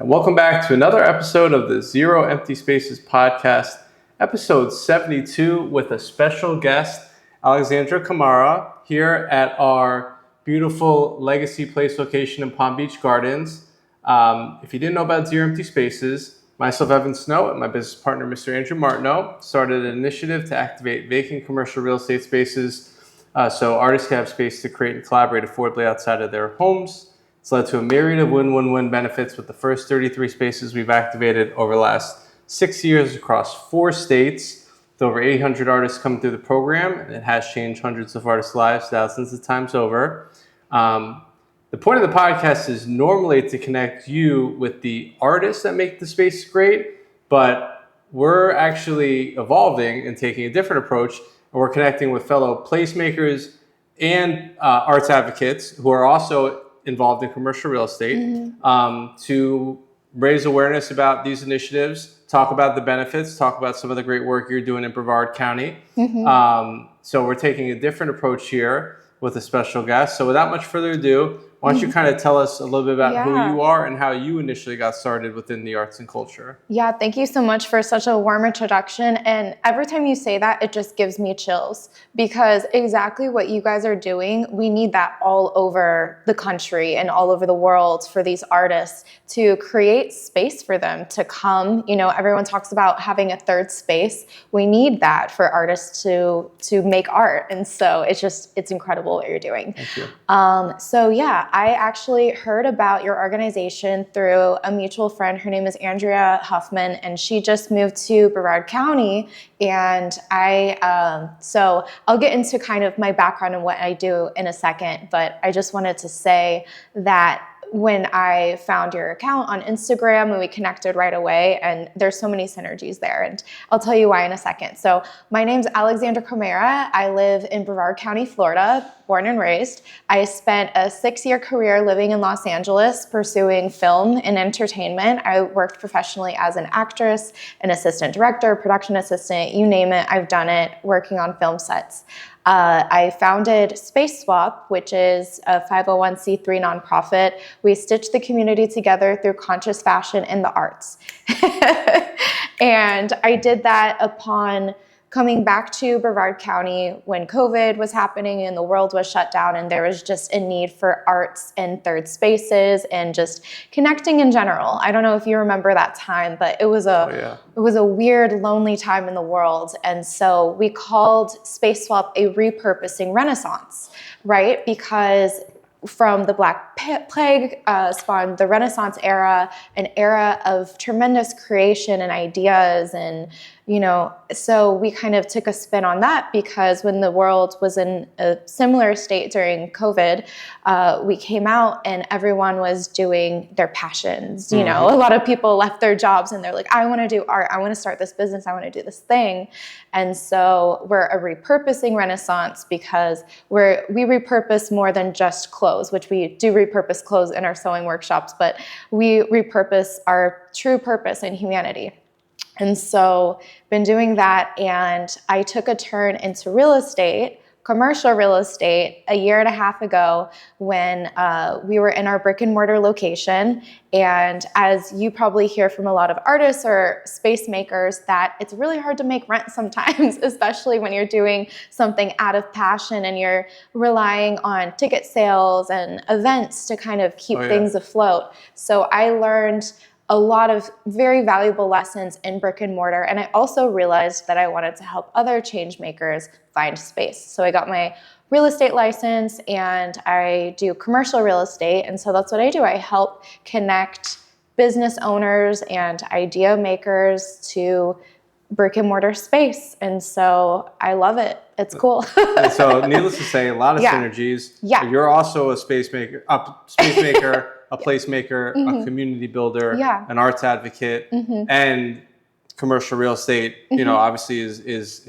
Welcome back to another episode of the Zero Empty Spaces podcast, episode 72, with a special guest, Alexandra Komara, here at our beautiful Legacy Place location in Palm Beach Gardens. If you didn't know about Zero Empty Spaces, myself, Evan Snow, and my business partner, Mr. Andrew Martineau, started an initiative to activate vacant commercial real estate spaces so artists can have space to create and collaborate affordably outside of their homes. It's led to a myriad of win-win-win benefits with the first 33 spaces we've activated over the last 6 years across 4 states, with over 800 artists coming through the program, and it has changed hundreds of artists' lives thousands of times over. The point of the podcast is normally to connect you with the artists that make the space great, but we're actually evolving and taking a different approach, and we're connecting with fellow placemakers and arts advocates who are also involved in commercial real estate to raise awareness about these initiatives, talk about the benefits, talk about some of the great work you're doing in Brevard County. So we're taking a different approach here with a special guest. So without much further ado, why don't you kind of tell us a little bit about who you are and how you initially got started within the arts and culture? Yeah, thank you so much for such a warm introduction. And every time you say that, it just gives me chills, because exactly what you guys are doing, we need that all over the country and all over the world for these artists to create space for them to come. You know, everyone talks about having a third space. We need that for artists to make art. And so it's incredible what you're doing. Thank you. I actually heard about your organization through a mutual friend. Her name is Andrea Huffman, and she just moved to Brevard County. And so I'll get into kind of my background and what I do in a second, but I just wanted to say that when I found your account on Instagram and we connected right away, and there's so many synergies there, and I'll tell you why in a second. So my name's Alexandra Komara. I live in Brevard County, Florida, born and raised. I spent a 6-year career living in Los Angeles pursuing film and entertainment. I worked professionally as an actress, an assistant director, production assistant, you name it, I've done it, working on film sets. I founded Space Swap, which is a 501c3 nonprofit. We stitch the community together through conscious fashion and the arts. And I did that upon coming back to Brevard County when COVID was happening and the world was shut down, and there was just a need for arts and third spaces and just connecting in general. I don't know if you remember that time, but it was a weird, lonely time in the world. And so we called Space Swap a repurposing renaissance, right? Because from the Black Plague spawned the Renaissance era, an era of tremendous creation and ideas. And, you know, so we kind of took a spin on that, because when the world was in a similar state during COVID, we came out and everyone was doing their passions. You know, a lot of people left their jobs and they're like, I want to do art. I want to start this business. I want to do this thing. And so we're a repurposing renaissance, because we repurpose more than just clothes, which we do repurpose clothes in our sewing workshops, but we repurpose our true purpose and humanity. And so been doing that, and I took a turn into real estate, commercial real estate, a year and a half ago when we were in our brick and mortar location. And as you probably hear from a lot of artists or space makers, that it's really hard to make rent sometimes, especially when you're doing something out of passion and you're relying on ticket sales and events to kind of keep things afloat. So I learned a lot of very valuable lessons in brick and mortar. And I also realized that I wanted to help other change makers find space. So I got my real estate license and I do commercial real estate. And so that's what I do. I help connect business owners and idea makers to brick and mortar space. And so I love it. It's cool. And so needless to say, a lot of synergies. Yeah. You're also a space maker, a placemaker, a community builder, an arts advocate, and commercial real estate, you know, obviously is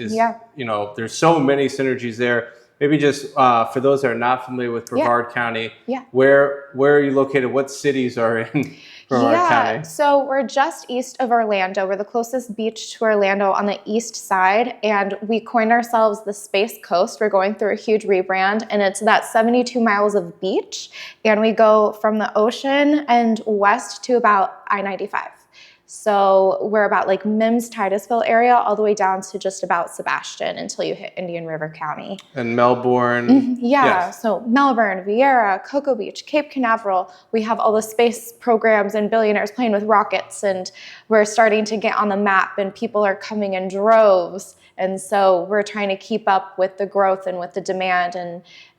you know, there's so many synergies there. Maybe just for those that are not familiar with Brevard County, where are you located? What cities are in Brevard County? So we're just east of Orlando. We're the closest beach to Orlando on the east side, and we coined ourselves the Space Coast. We're going through a huge rebrand, and it's that 72 miles of beach, and we go from the ocean and west to about I-95. So we're about like Mims, Titusville area, all the way down to just about Sebastian until you hit Indian River County. And Melbourne. Yeah, Yes. so Melbourne, Vieira, Cocoa Beach, Cape Canaveral, we have all the space programs and billionaires playing with rockets, and we're starting to get on the map, and people are coming in droves. And so we're trying to keep up with the growth and with the demand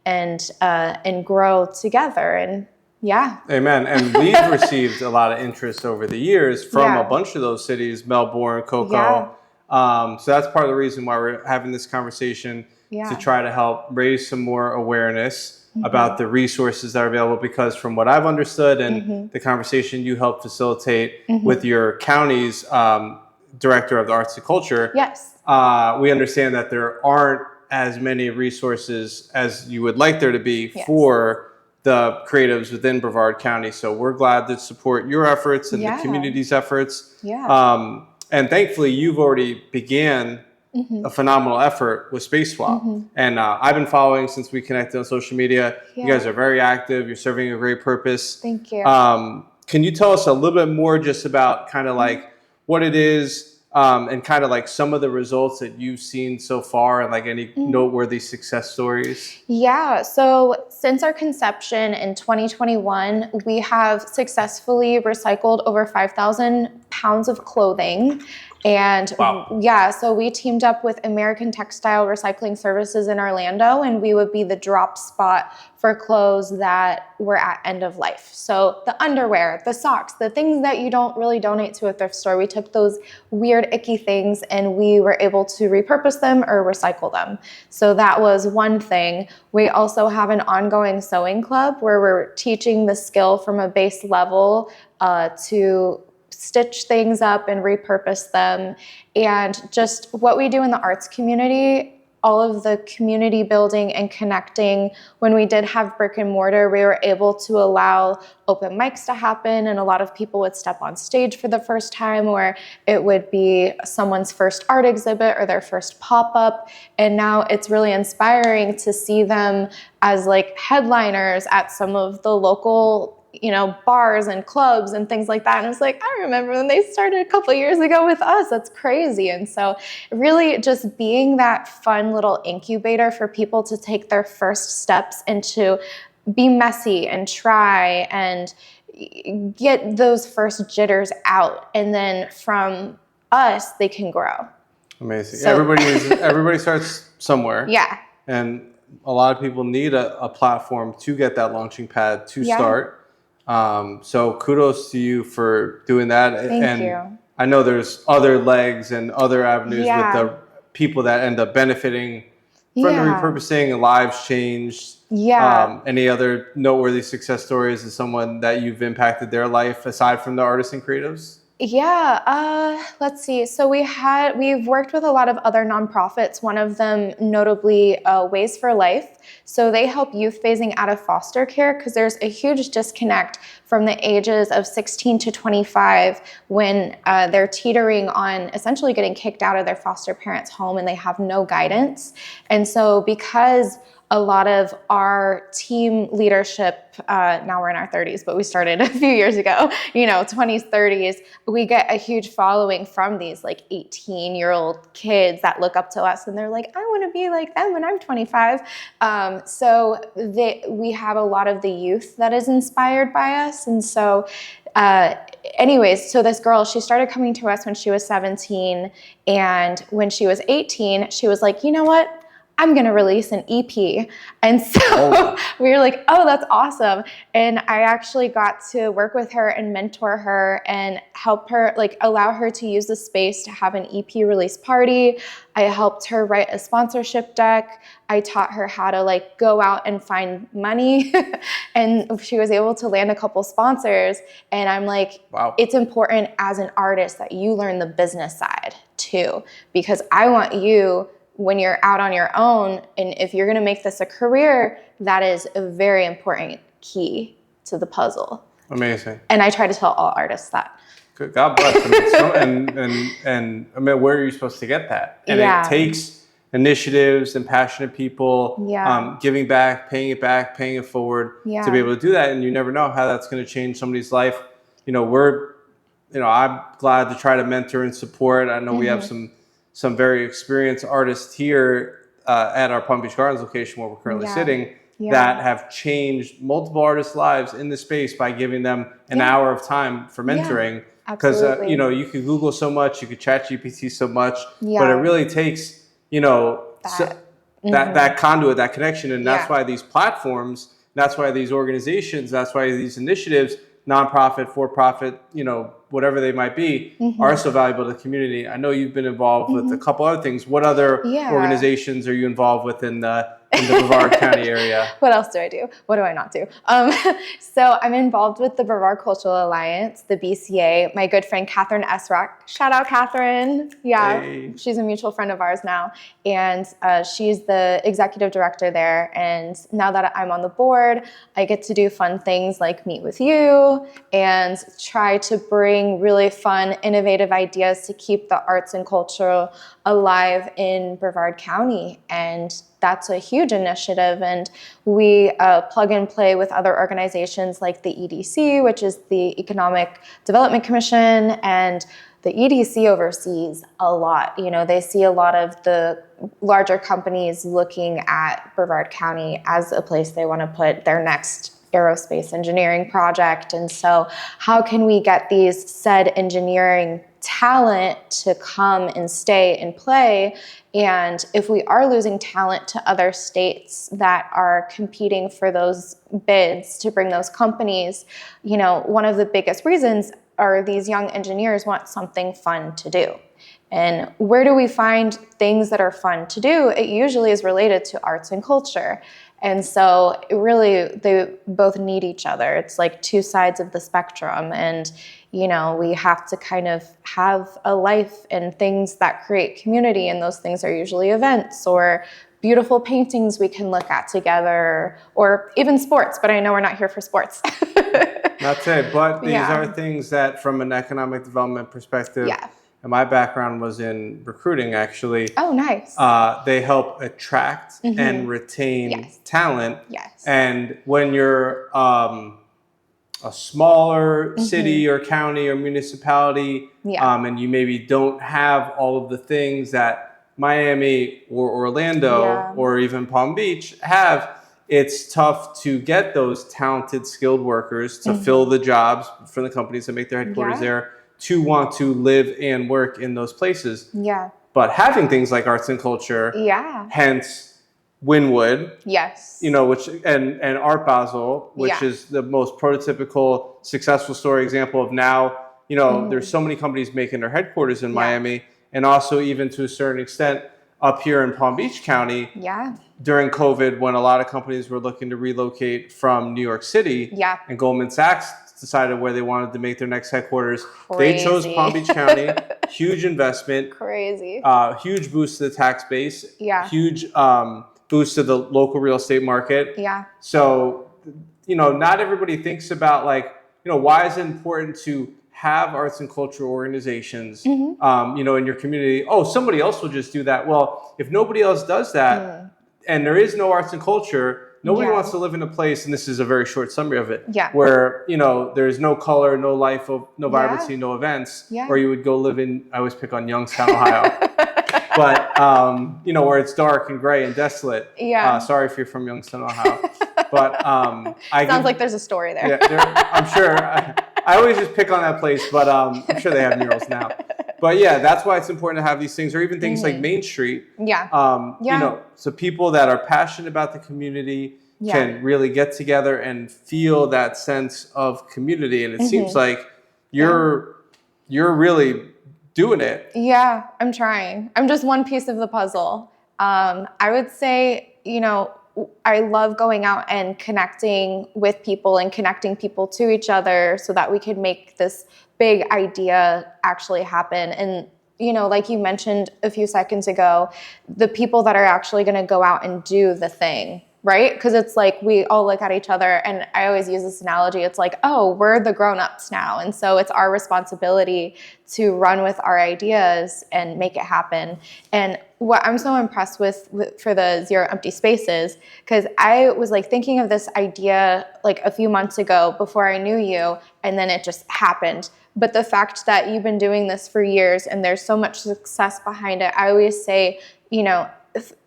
and grow together. And yeah. Amen. And we've received a lot of interest over the years from a bunch of those cities, Melbourne, Cocoa. So that's part of the reason why we're having this conversation, to try to help raise some more awareness about the resources that are available. Because from what I've understood and the conversation you helped facilitate with your county's director of the arts and culture, we understand that there aren't as many resources as you would like there to be for the creatives within Brevard County. So we're glad to support your efforts and the community's efforts. And thankfully, you've already began a phenomenal effort with Space Swap. And I've been following since we connected on social media. You guys are very active. You're serving a great purpose. Thank you. Can you tell us a little bit more just about kind of like what it is, and kind of like some of the results that you've seen so far, and like any noteworthy success stories? Yeah, so since our conception in 2021, we have successfully recycled over 5,000 pounds of clothing. And so we teamed up with American Textile Recycling Services in Orlando, and we would be the drop spot for clothes that were at end of life. So the underwear, the socks, the things that you don't really donate to a thrift store, we took those weird, icky things and we were able to repurpose them or recycle them. So that was one thing. We also have an ongoing sewing club where we're teaching the skill from a base level to stitch things up and repurpose them. And just what we do in the arts community, all of the community building and connecting. When we did have brick and mortar, we were able to allow open mics to happen, and a lot of people would step on stage for the first time, or it would be someone's first art exhibit or their first pop-up. And now it's really inspiring to see them as like headliners at some of the local bars and clubs and things like that. And it's like, I remember when they started a couple years ago with us. That's crazy. And so really just being that fun little incubator for people to take their first steps and to be messy and try and get those first jitters out. And then from us, they can grow. Amazing. So, everybody starts somewhere. Yeah. And a lot of people need a platform to get that launching pad to start. So kudos to you for doing that. Thank you. I know there's other legs and other avenues with the people that end up benefiting from the repurposing and lives changed. Any other noteworthy success stories of someone that you've impacted their life aside from the artists and creatives? Let's see. So we've worked with a lot of other nonprofits, one of them notably Ways for Life. So they help youth phasing out of foster care because there's a huge disconnect from the ages of 16 to 25 when they're teetering on essentially getting kicked out of their foster parents' home and they have no guidance. And so because a lot of our team leadership, now we're in our 30s, but we started a few years ago, 20s, 30s, we get a huge following from these like 18-year-old kids that look up to us and they're like, I want to be like them when I'm 25. So we have a lot of the youth that is inspired by us. And so anyways, so this girl, she started coming to us when she was 17. And when she was 18, she was like, you know what? I'm going to release an EP. And so we were like, oh, that's awesome. And I actually got to work with her and mentor her and help her, like allow her to use the space to have an EP release party. I helped her write a sponsorship deck. I taught her how to like go out and find money. And she was able to land a couple sponsors. And I'm like, It's important as an artist that you learn the business side too, because I want you, when you're out on your own, and if you're going to make this a career, that is a very important key to the puzzle. Amazing. And I try to tell all artists that. Good. God bless. And I mean, where are you supposed to get that? And it takes initiatives and passionate people, giving back, paying it forward to be able to do that. And you never know how that's going to change somebody's life. We're I'm glad to try to mentor and support. I know we have some very experienced artists here at our Palm Beach Gardens location where we're currently sitting that have changed multiple artists' lives in the space by giving them an hour of time for mentoring. Because you could Google so much, you could chat GPT so much, but it really takes that conduit, that connection, and that's why these platforms, that's why these organizations, that's why these initiatives, nonprofit, for-profit, whatever they might be, are so valuable to the community. I know you've been involved with a couple other things. What other organizations are you involved with in the Brevard County area? What else do I do? What do I not do? So I'm involved with the Brevard Cultural Alliance, the BCA. My good friend Catherine Esrock, shout out Catherine. Yeah, hey. She's a mutual friend of ours now, and she's the executive director there. And now that I'm on the board, I get to do fun things like meet with you and try to bring really fun, innovative ideas to keep the arts and culture alive in Brevard County. And that's a huge initiative, and we plug and play with other organizations like the EDC, which is the Economic Development Commission, and the EDC oversees a lot. They see a lot of the larger companies looking at Brevard County as a place they want to put their next aerospace engineering project. And so how can we get these said engineering talent to come and stay and play? And if we are losing talent to other states that are competing for those bids to bring those companies, one of the biggest reasons are these young engineers want something fun to do. And where do we find things that are fun to do? It usually is related to arts and culture. And so they both need each other. It's like two sides of the spectrum. And, we have to kind of have a life and things that create community. And those things are usually events or beautiful paintings we can look at together, or even sports. But I know we're not here for sports. That's it. But these are things that from an economic development perspective, and my background was in recruiting, actually. Oh, nice. They help attract and retain talent. Yes. And when you're a smaller city or county or municipality, and you maybe don't have all of the things that Miami or Orlando or even Palm Beach have, it's tough to get those talented, skilled workers to fill the jobs for the companies that make their headquarters there, to want to live and work in those places. Yeah. But having things like arts and culture, hence Wynwood, which and Art Basel, which is the most prototypical successful story example of now, there's so many companies making their headquarters in Miami, and also even to a certain extent up here in Palm Beach County. During COVID, when a lot of companies were looking to relocate from New York City, and Goldman Sachs decided where they wanted to make their next headquarters. They chose Palm Beach County. Huge investment. Crazy. Huge boost to the tax base. Huge boost to the local real estate market. So, not everybody thinks about why is it important to have arts and cultural organizations, in your community. Oh, somebody else will just do that. Well, if nobody else does that, and there is no arts and culture, nobody wants to live in a place, and this is a very short summary of it, where, there's no color, no life, no vibrancy, no events, or you would go live in, I always pick on Youngstown, Ohio, but, where it's dark and gray and desolate. Sorry if you're from Youngstown, Ohio. But sounds like there's a story there. I'm sure. I always just pick on that place, but I'm sure they have murals now. But that's why it's important to have these things, or even things like Main Street. So people that are passionate about the community can really get together and feel that sense of community. And it seems like you're really doing it. Yeah, I'm trying. I'm just one piece of the puzzle. I would say, I love going out and connecting with people and connecting people to each other so that we could make this big idea actually happen. And, like you mentioned a few seconds ago, the people that are actually going to go out and do the thing, right? Because it's like we all look at each other, and I always use this analogy. It's like, oh, we're the grown-ups now, and so it's our responsibility to run with our ideas and make it happen. And what I'm so impressed with for the Zero Empty Spaces, because I was like thinking of this idea like a few months ago before I knew you, and then it just happened. But the fact that you've been doing this for years and there's so much success behind it, I always say, you know,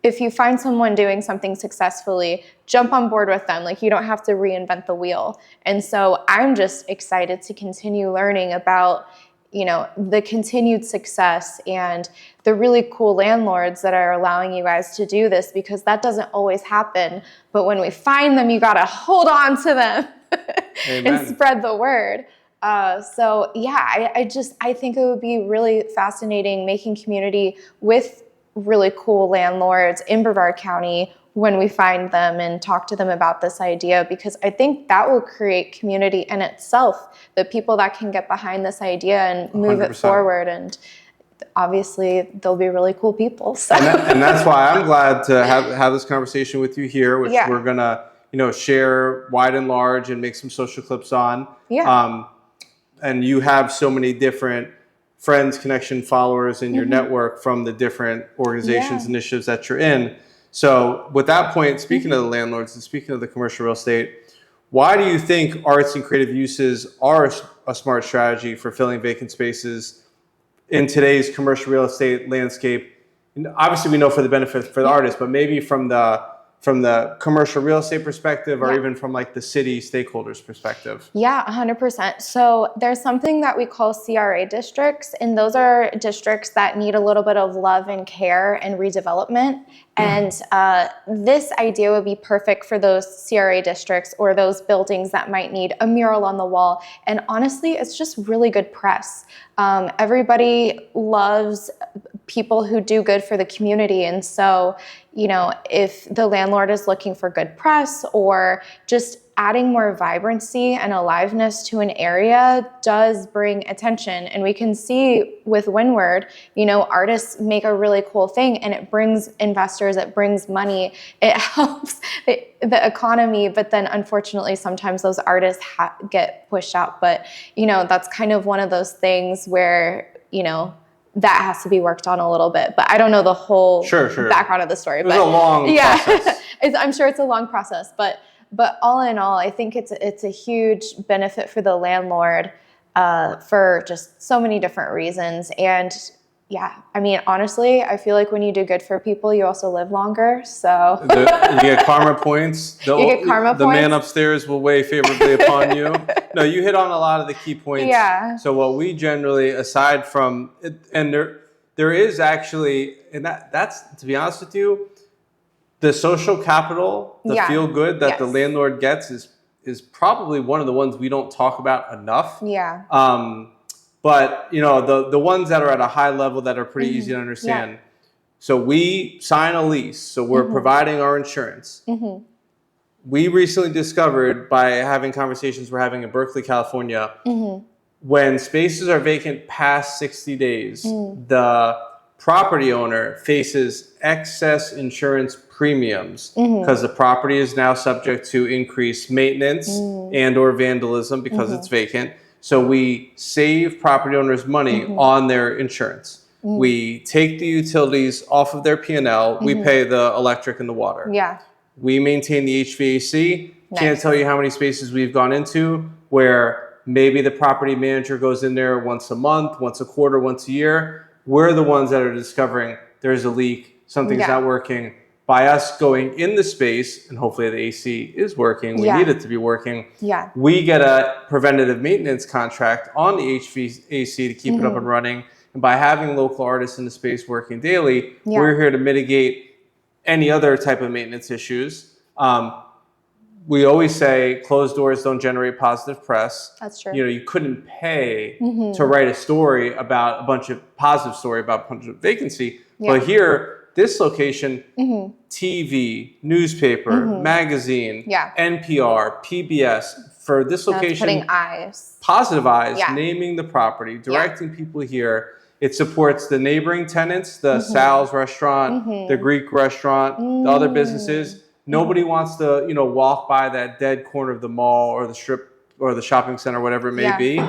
if you find someone doing something successfully, jump on board with them. Like, you don't have to reinvent the wheel. And so I'm just excited to continue learning about, you know, the continued success and the really cool landlords that are allowing you guys to do this, because that doesn't always happen. But when we find them, you got to hold on to them and spread the word. So yeah, I think it would be really fascinating making community with really cool landlords in Brevard County when we find them and talk to them about this idea, because I think that will create community in itself, the people that can get behind this idea and move 100%. It forward. And obviously they'll be really cool people. So. And that's why I'm glad to have this conversation with you here, which we're gonna, you know, share wide and large and make some social clips on. Yeah. And you have so many different friends, connection, followers in your network from the different organizations, initiatives that you're in. So with that point, speaking of the landlords and speaking of the commercial real estate, why do you think arts and creative uses are a smart strategy for filling vacant spaces in today's commercial real estate landscape? And obviously we know for the benefit for the artists, but maybe from the commercial real estate perspective, or even from like the city stakeholders perspective? Yeah, 100%. So there's something that we call CRA districts, and those are districts that need a little bit of love and care and redevelopment. And this idea would be perfect for those CRA districts or those buildings that might need a mural on the wall. And honestly, it's just really good press. Everybody loves people who do good for the community. And so, you know, if the landlord is looking for good press or just adding more vibrancy and aliveness to an area does bring attention. And we can see with Windward, you know, artists make a really cool thing and it brings investors, it brings money, it helps the economy. But then unfortunately, sometimes those artists get pushed out. But, you know, that's kind of one of those things where, you know, that has to be worked on a little bit. But I don't know the whole background of the story. It's a long process. I'm sure it's a long process. But all in all, I think it's a huge benefit for the landlord for just so many different reasons. And yeah, I mean, honestly, I feel like when you do good for people, you also live longer. So you get karma points. The man upstairs will weigh favorably upon you. No, you hit on a lot of the key points. Yeah. So what we generally, aside from, and there is actually, and that's to be honest with you, the social capital, the feel good that the landlord gets is probably one of the ones we don't talk about enough. Yeah. But you know, the ones that are at a high level that are pretty easy to understand. Yeah. So we sign a lease, so we're providing our insurance. We recently discovered by having conversations we're having in Berkeley, California, when spaces are vacant past 60 days, the property owner faces excess insurance premiums because the property is now subject to increased maintenance and or vandalism because it's vacant. So we save property owners money on their insurance. We take the utilities off of their P&L. We pay the electric and the water. Yeah. We maintain the HVAC. Nice. Can't tell you how many spaces we've gone into where maybe the property manager goes in there once a month, once a quarter, once a year. We're the ones that are discovering there's a leak, something's not working. By us going in the space, and hopefully the AC is working, we need it to be working, we get a preventative maintenance contract on the HVAC to keep it up and running. And by having local artists in the space working daily, we're here to mitigate any other type of maintenance issues. We always say closed doors don't generate positive press. That's true. You know, you couldn't pay to write a story about a bunch of positive story about a bunch of vacancy. But here, this location, TV, newspaper, magazine, NPR, PBS, for this location, putting eyes. Positive eyes, naming the property, directing people here. It supports the neighboring tenants, the Sal's restaurant, the Greek restaurant, the other businesses. Nobody wants to, walk by that dead corner of the mall or the strip or the shopping center, whatever it may be.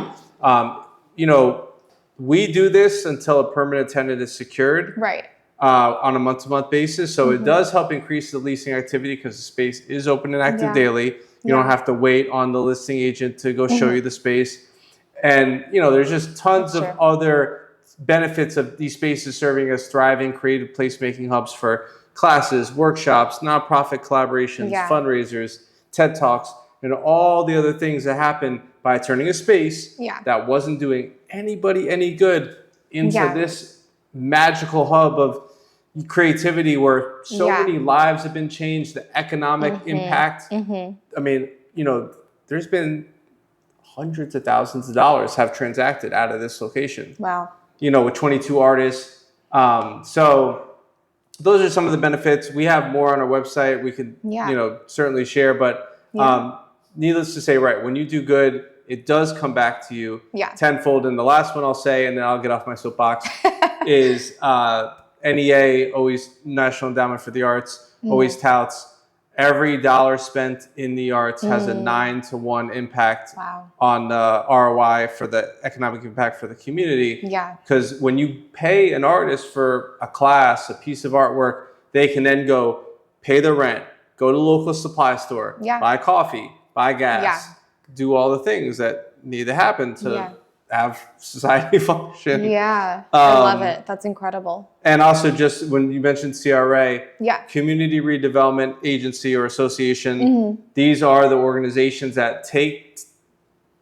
We do this until a permanent tenant is secured. Right. On a month-to-month basis. So it does help increase the leasing activity because the space is open and active daily. You don't have to wait on the listing agent to go show you the space. And, there's just tons of other benefits of these spaces serving as thriving creative placemaking hubs for classes, workshops, nonprofit collaborations, fundraisers, TED Talks, and all the other things that happen by turning a space that wasn't doing anybody any good into this magical hub of creativity where so many lives have been changed, the economic impact. I mean, there's been hundreds of thousands of dollars have transacted out of this location. Wow. With 22 artists. So those are some of the benefits. We have more on our website. We could, certainly share, but needless to say, when you do good, it does come back to you tenfold. And the last one I'll say, and then I'll get off my soapbox, is NEA, always National Endowment for the Arts, always touts every dollar spent in the arts has a 9-to-1 impact on the ROI for the economic impact for the community. Yeah. Because when you pay an artist for a class, a piece of artwork, they can then go pay their rent, go to the local supply store, buy coffee, buy gas, do all the things that need to happen to have society function. Yeah, I love it. That's incredible. And also just when you mentioned CRA, Community Redevelopment Agency or Association, these are the organizations that take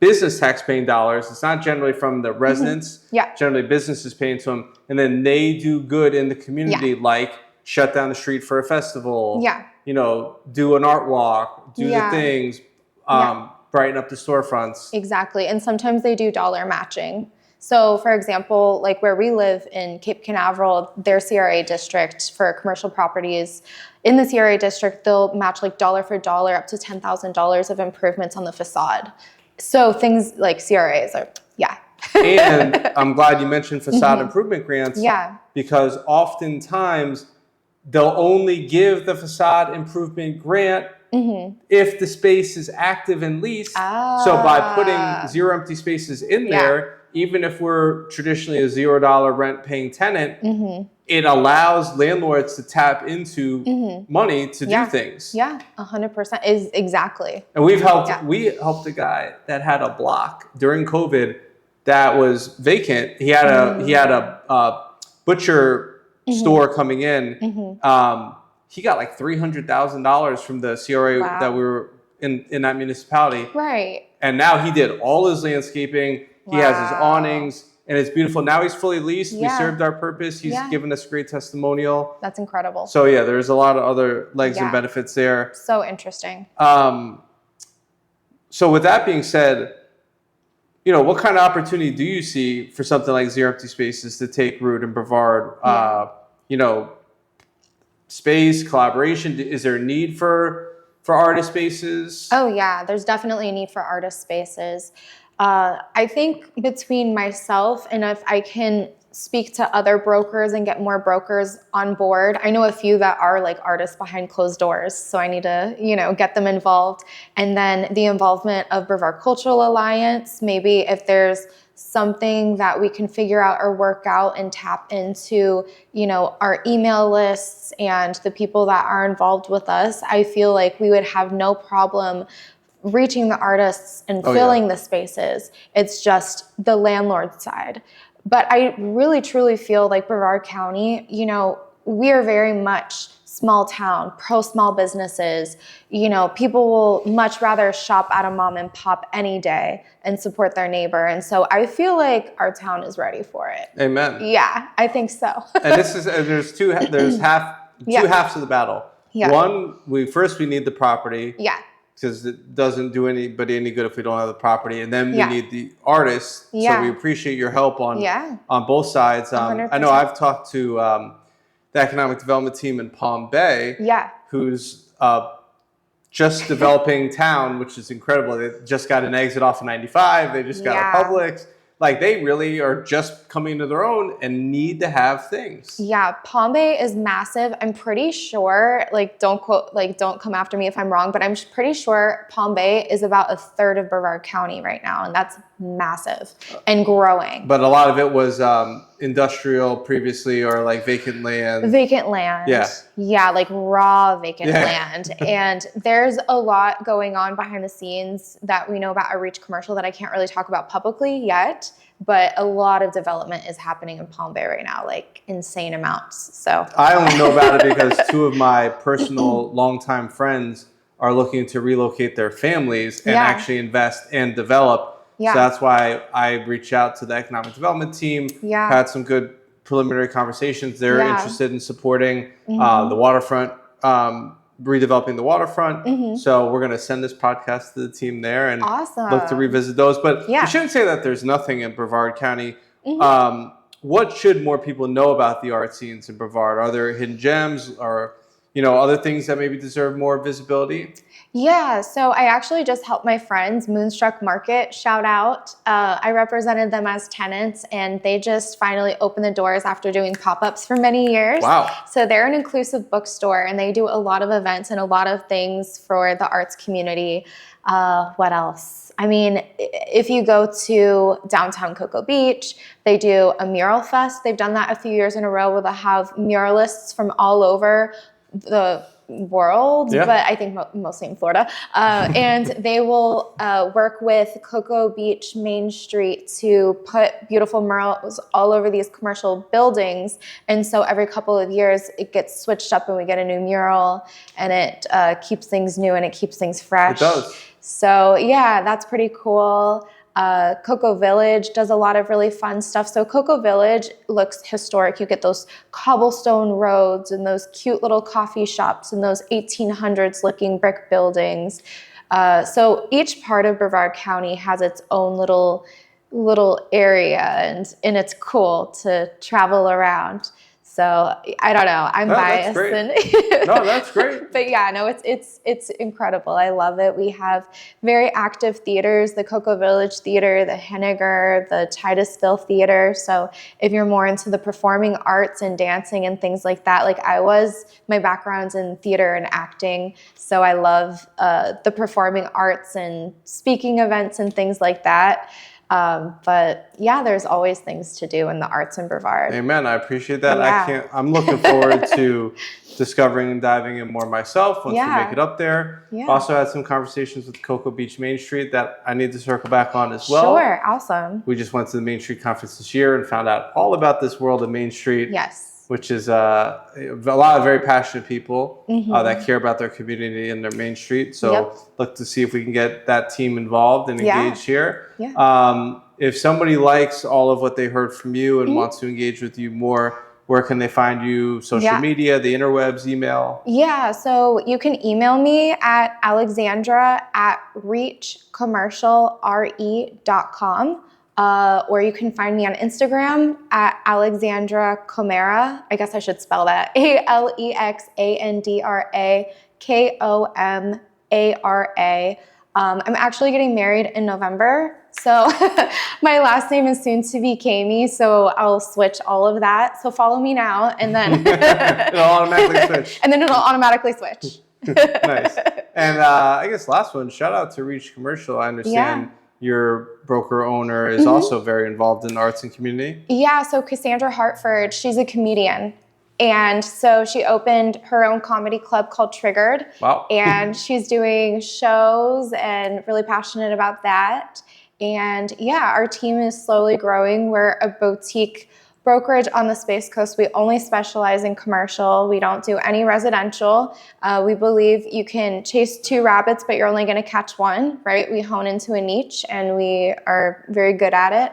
business tax-paying dollars. It's not generally from the residents. Generally businesses paying to them. And then they do good in the community, like shut down the street for a festival, do an art walk, do the things, brighten up the storefronts. Exactly. And sometimes they do dollar matching. So for example, like where we live in Cape Canaveral, their CRA district for commercial properties, in the CRA district, they'll match like dollar for dollar up to $10,000 of improvements on the facade. So things like CRAs are, And I'm glad you mentioned facade improvement grants. Because oftentimes they'll only give the facade improvement grant if the space is active and leased. So by putting zero empty spaces in there, even if we're traditionally a $0 rent paying tenant, it allows landlords to tap into money to do things. 100% is exactly. And we helped a guy that had a block during COVID that was vacant. He had a butcher store coming in. He got like $300,000 from the CRA that we were in that municipality. Right. And now he did all his landscaping. He has his awnings, and it's beautiful. Now he's fully leased. We served our purpose. He's given us a great testimonial. That's incredible. So there's a lot of other legs and benefits there. So interesting. So with that being said, what kind of opportunity do you see for something like Zero Empty Spaces to take root in Brevard? Space, collaboration, is there a need for artist spaces? Oh yeah, there's definitely a need for artist spaces. I think between myself and if I can speak to other brokers and get more brokers on board, I know a few that are like artists behind closed doors, so I need to, get them involved. And then the involvement of Brevard Cultural Alliance, maybe if there's something that we can figure out or work out and tap into, our email lists and the people that are involved with us, I feel like we would have no problem reaching the artists and filling the spaces. It's just the landlord side. But I really truly feel like Brevard County, we are very much small town, pro small businesses. People will much rather shop at a mom and pop any day and support their neighbor. And so I feel like our town is ready for it. Amen. Yeah, I think so. And there's two halves of the battle. One, we need the property. Because it doesn't do anybody any good if we don't have the property. And then we need the artists. So we appreciate your help on both sides. I know I've talked to the economic development team in Palm Bay, who's just developing town, which is incredible. They just got an exit off of 95. They just got a Publix. Like they really are just coming into their own and need to have things. Yeah, Palm Bay is massive. I'm pretty sure, like, don't come after me if I'm wrong, but I'm pretty sure Palm Bay is about a third of Brevard County right now, and that's massive and growing. But a lot of it was industrial previously, or like vacant land. Vacant land. Yeah, like raw vacant land. And there's a lot going on behind the scenes that we know about our Reach commercial that I can't really talk about publicly yet. But a lot of development is happening in Palm Bay right now, like insane amounts. So I only know about it because two of my personal longtime friends are looking to relocate their families and actually invest and develop. So that's why I reached out to the economic development team, had some good preliminary conversations. They're interested in supporting the waterfront, redeveloping the waterfront. So we're going to send this podcast to the team there and look to revisit those. But you shouldn't say that there's nothing in Brevard County. What should more people know about the art scenes in Brevard? Are there hidden gems or, other things that maybe deserve more visibility? Yeah, so I actually just helped my friends, Moonstruck Market, shout out. I represented them as tenants, and they just finally opened the doors after doing pop-ups for many years. Wow. So they're an inclusive bookstore, and they do a lot of events and a lot of things for the arts community. What else? I mean, if you go to downtown Cocoa Beach, they do a mural fest. They've done that a few years in a row where they'll have muralists from all over the world, but I think mostly in Florida. And they will work with Cocoa Beach Main Street to put beautiful murals all over these commercial buildings. And so every couple of years it gets switched up and we get a new mural, and it keeps things new and it keeps things fresh. It does. So yeah, that's pretty cool. Cocoa Village does a lot of really fun stuff. So Cocoa Village looks historic. You get those cobblestone roads and those cute little coffee shops and those 1800s looking brick buildings. So each part of Brevard County has its own little area, and it's cool to travel around. So I don't know. I'm biased. No, that's great. But yeah, no, it's incredible. I love it. We have very active theaters: the Cocoa Village Theater, the Henniger, the Titusville Theater. So if you're more into the performing arts and dancing and things like that, like I was, my background's in theater and acting, so I love the performing arts and speaking events and things like that. But yeah, there's always things to do in the arts in Brevard. Amen. I appreciate that. I'm looking forward to discovering and diving in more myself once we make it up there. Also had some conversations with Cocoa Beach Main Street that I need to circle back on as well. Sure. Awesome. We just went to the Main Street Conference this year and found out all about this world of Main Street. Yes. Which is a lot of very passionate people that care about their community and their Main Street. So look to see if we can get that team involved and engaged here. If somebody likes all of what they heard from you and wants to engage with you more, where can they find you? Social media, the interwebs, email? Yeah, so you can email me at alexandra@reachcommercialre.com. Or you can find me on Instagram at Alexandra Komara. I guess I should spell that. ALEXANDRA I'm actually getting married in November. So my last name is soon to be Kami, so I'll switch all of that. So follow me now, and then it'll automatically switch. And then it'll automatically switch. Nice. And I guess last one, shout out to Reach Commercial. I understand your broker owner is also very involved in the arts and community. Yeah, so Cassandra Hartford, she's a comedian. And so she opened her own comedy club called Triggered. Wow. And she's doing shows and really passionate about that. And yeah, our team is slowly growing. We're a boutique brokerage on the Space Coast. We only specialize in commercial. We don't do any residential. We believe you can chase two rabbits, but you're only going to catch one, right? We hone into a niche, and we are very good at it.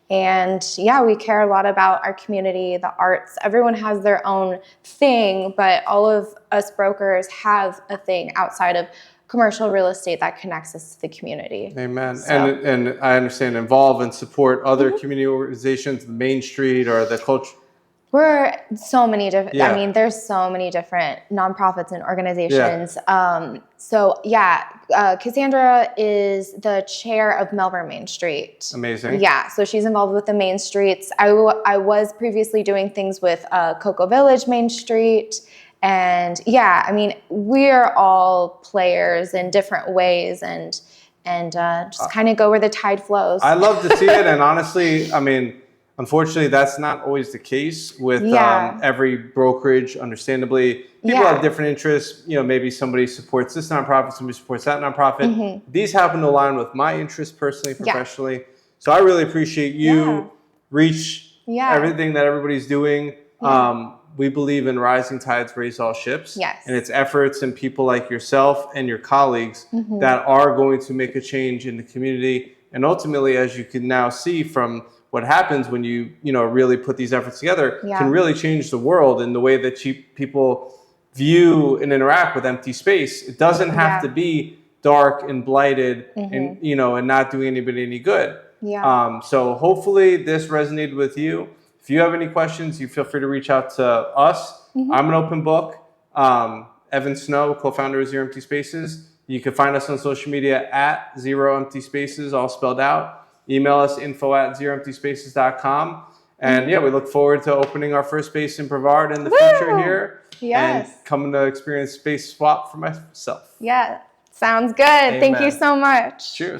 And yeah, we care a lot about our community, the arts. Everyone has their own thing, but all of us brokers have a thing outside of commercial real estate that connects us to the community. Amen. So. And I understand involve and support other community organizations, the Main Street or the culture. We're so many different, Yeah. I mean, there's so many different nonprofits and organizations. Cassandra is the chair of Melbourne Main Street. Amazing. Yeah, so she's involved with the Main Streets. I was previously doing things with Cocoa Village Main Street. And yeah, I mean, we're all players in different ways and just kind of go where the tide flows. I love to see it. And honestly, I mean, unfortunately, that's not always the case with every brokerage. Understandably, people have different interests. You know, maybe somebody supports this nonprofit, somebody supports that nonprofit. These happen to align with my interests personally, professionally. So I really appreciate you reach everything that everybody's doing. We believe in rising tides raise all ships. And it's efforts and people like yourself and your colleagues that are going to make a change in the community. And ultimately, as you can now see from what happens when you really put these efforts together, can really change the world in the way that people view and interact with empty space. It doesn't have to be dark and blighted and and not doing anybody any good. So hopefully this resonated with you. If you have any questions, you feel free to reach out to us. I'm an open book. Evan Snow, co-founder of Zero Empty Spaces. You can find us on social media at Zero Empty Spaces, all spelled out. Email us info@zeroemptyspaces.com. And we look forward to opening our first space in Brevard in the future here. And coming to experience space swap for myself. Yeah, sounds good. Thank you so much. Cheers.